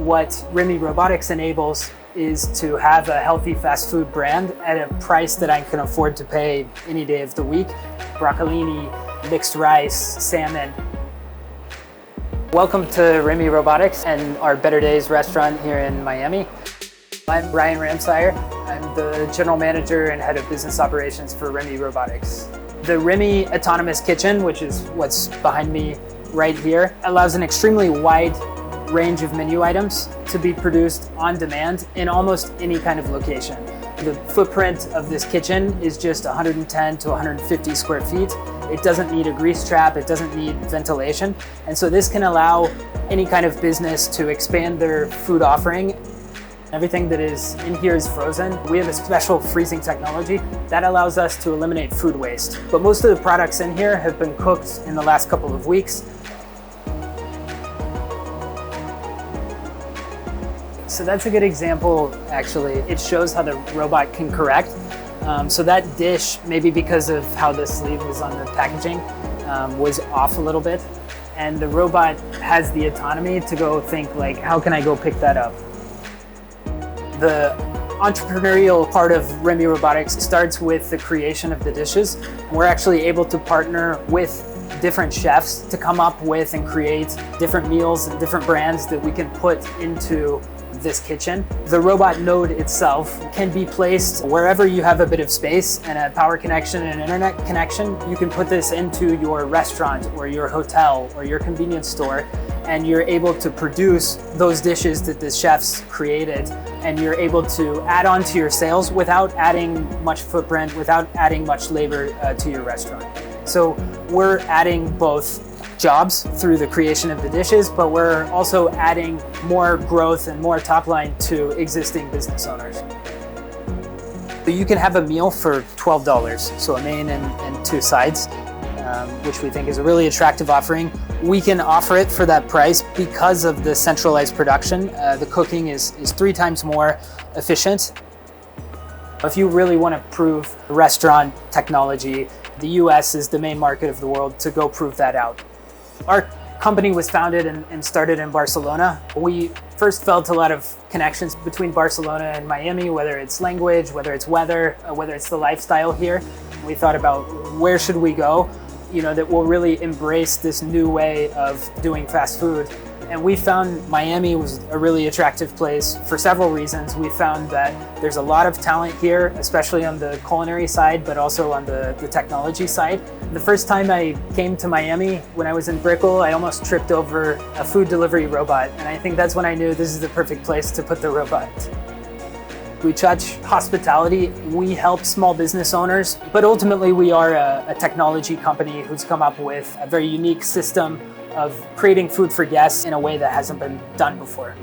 what Remy Robotics enables is to have a healthy fast food brand at a price that I can afford to pay any day of the week. Broccolini, mixed rice, salmon. Welcome to Remy Robotics and our Better Days restaurant here in Miami. I'm Ryan Ramseyer. I'm the general manager and head of business operations for Remy Robotics. The Remy Autonomous Kitchen, which is what's behind me right here, allows an extremely wide range of menu items to be produced on demand in almost any kind of location. The footprint of this kitchen is just 110 to 150 square feet. It doesn't need a grease trap, it doesn't need ventilation. And so this can allow any kind of business to expand their food offering. Everything that is in here is frozen. We have a special freezing technology that allows us to eliminate food waste. But most of the products in here have been cooked in the last couple of weeks. So that's a good example, actually. It shows how the robot can correct. So that dish, maybe because of how the sleeve was on the packaging, was off a little bit. And the robot has the autonomy to go think like, how can I go pick that up? The entrepreneurial part of Remy Robotics starts with the creation of the dishes. We're actually able to partner with different chefs to come up with and create different meals and different brands that we can put into this kitchen. The robot node itself can be placed wherever you have a bit of space and a power connection and an internet connection. You can put this into your restaurant or your hotel or your convenience store, and you're able to produce those dishes that the chefs created, and you're able to add on to your sales without adding much footprint, without adding much labor to your restaurant. So we're adding both jobs through the creation of the dishes, but we're also adding more growth and more top line to existing business owners. You can have a meal for $12, so a main and two sides, which we think is a really attractive offering. We can offer it for that price because of the centralized production. The cooking is 3 times more efficient. If you really want to prove restaurant technology, the US is the main market of the world to go prove that out. Our company was founded and started in Barcelona. We first felt a lot of connections between Barcelona and Miami, whether it's language, whether it's weather, whether it's the lifestyle here. We thought about where should we go, that will really embrace this new way of doing fast food. And we found Miami was a really attractive place for several reasons. We found that there's a lot of talent here, especially on the culinary side, but also on the technology side. The first time I came to Miami, when I was in Brickell, I almost tripped over a food delivery robot. And I think that's when I knew this is the perfect place to put the robot. We touch hospitality, we help small business owners, but ultimately we are a technology company who's come up with a very unique system of creating food for guests in a way that hasn't been done before.